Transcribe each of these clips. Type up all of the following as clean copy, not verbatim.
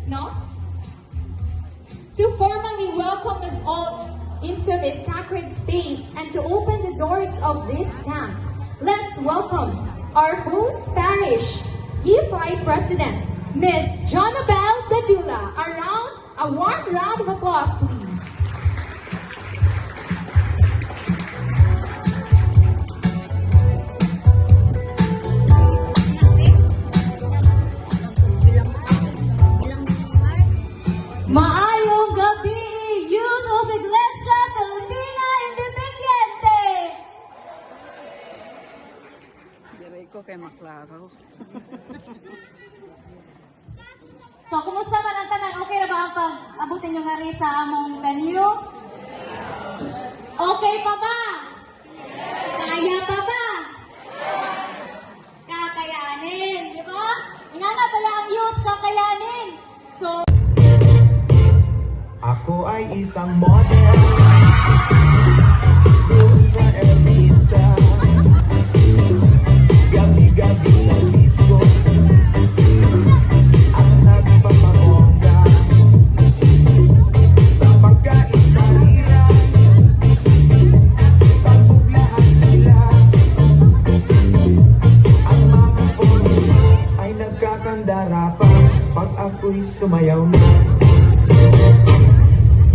No? To formally welcome us all into this sacred space and to open the doors of this camp, let's welcome our host parish GFI President, Miss Jonabel Dadula. A warm round of applause, please. Maayong gabi, Youth of Iglesia Filipina Independiente! Diray ko kay Maklaro. So, kumusta man ang tanan? Okay na ba ang pag-abutin nyo nga rin sa among venue? Okay pa ba? Kaya pa ba? Kakayanin, di ba? Nga na pala ang youth, kakayanin. So, ako ay isang model doon sa Ermita, gabi-gabi sa disco ang nagpapabongga sa pagkain-kariran, pagbuglahan sila. Ang mga polo ay nagkakandara pa pag ako'y sumayaw na.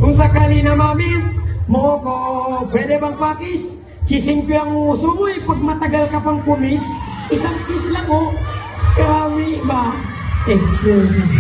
Kung sakali na mamis mo ko, pwede bang pakis? Kising ko yung uso mo pag matagal ka pang kumis. Isang kiss lang mo, karami ba? Excuse me.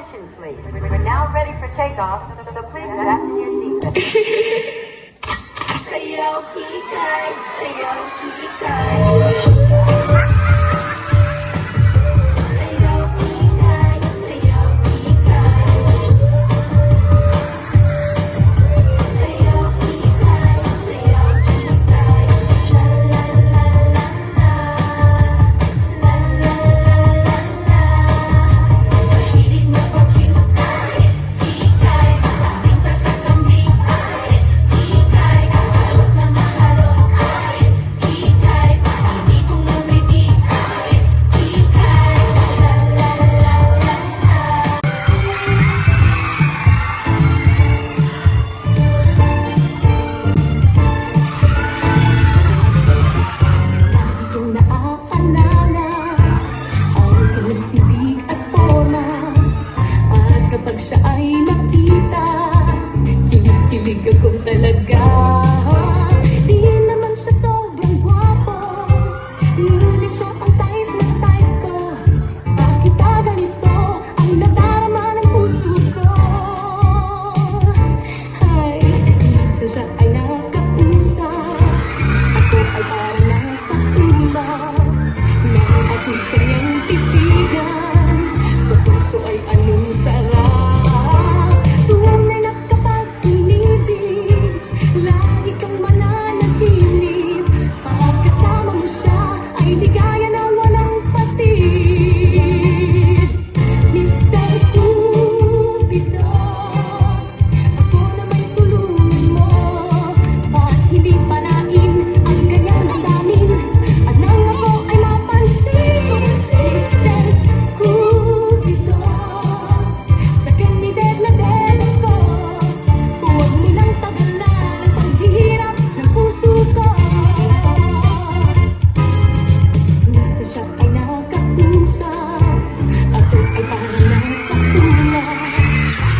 attention, please. We're now ready for takeoff, so please fasten your seatbelt. Sayaw kikay, sayaw kikay. Sayaw kikay, sayaw kikay. Sayaw kikay, sayaw kikay. La la la la la. La la la la la. Mahilig na pag-cute ay kikay. Pinta sa kambing ay kikay. Alot na maharot ay kikay. Hindi kong lumiti ay kikay. La la la la la. Lagi kong naaalala ang kanyang titig at forma. At kapag siya ay nakita, kilig-kilig ako talaga. Di naman siya sobrang gwapo, ngunit siya ang type na type ko. Bakit ganito ang nadarama ng puso ko? Ay, minsan siya ay nakausap, ako ay parang nasa ulap ng aking kanyang titigan. Sa puso ay anong sarap. Tunay na kapag umibig, lagi kang mananaginip. Pagkasama mo siya ay ligaya na walang patid. Mr. Cupido, ako na may tulungan mo. Bakit hindi parain ang kanyang damdamin at nang ako ay mapansin? Mr. Cupido, sa kanidad na dedo ko, huwag mo lang tagalan ang paghihirap ng puso ko. Minsan siya ay nakausap, ako ay parang nasa ulap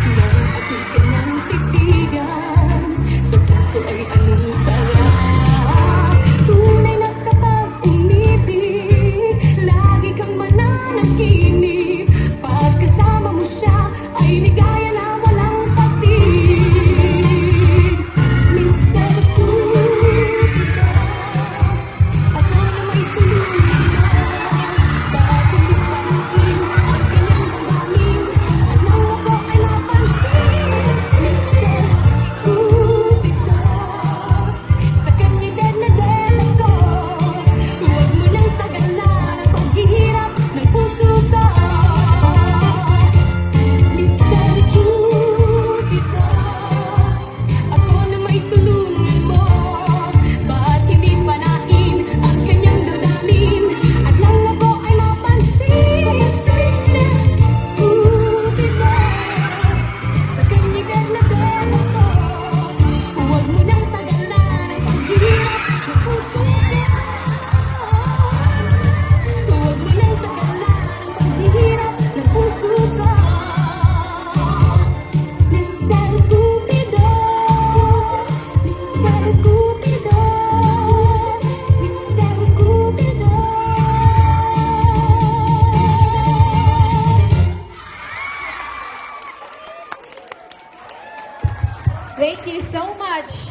ng aking kanyang titigan. Sa puso ay anong sarap. Tunay na kapag umibig, lagi kang mananaginip. Pagkasama mo siya ay ligaya na walang patid. Mr. Cupido, ako na may tulungan mo. Bakit hindi parain ang kanyang damdamin at nang ako ay mapansin? Mr. Cupido, sa kanidad na dedo ko, huwag mo nang tagalan ang paghihirap ng puso ko. Mr. Cupido, ako na may tulungan mo. Bakit hindi panain ang kanyang damdamin at nang ako ay mapansin? Mr. Cupido, sa kanidad na dedo ko, huwag mo nang tagalan ang paghihirap ng puso ko. Huwag mo nang tagalan ang paghihirap ng puso ko. Mr. Cupido, Mr. Cupido, Mr. Cupido. Thank you so much.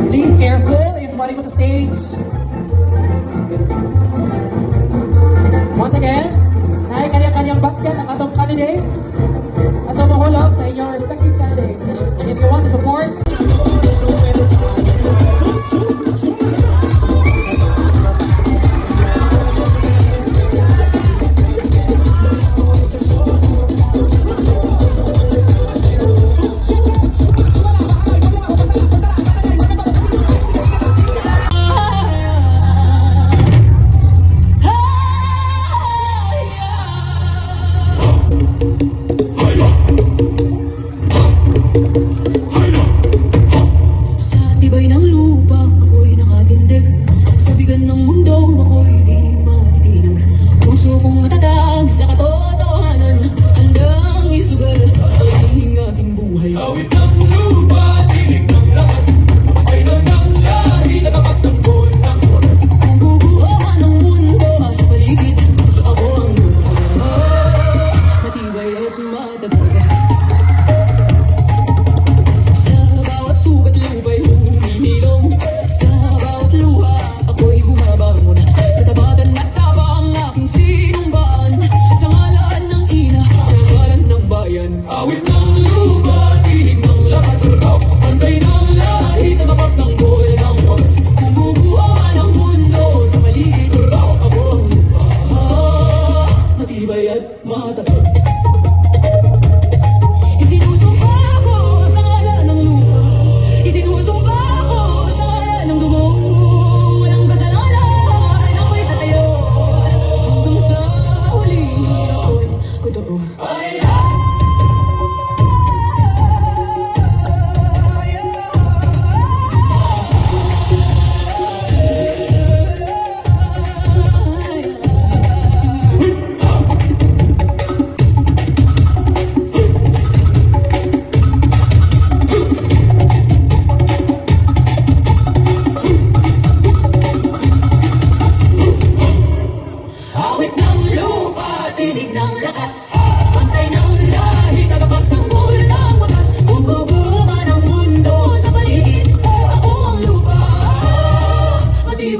Please, careful. Everybody was the stage. Once again, naay kanya-kanyang basket ang atong candidates. Atong mahulog sa inyong respective candidates. And if you want to support,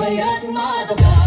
matibay at matagal.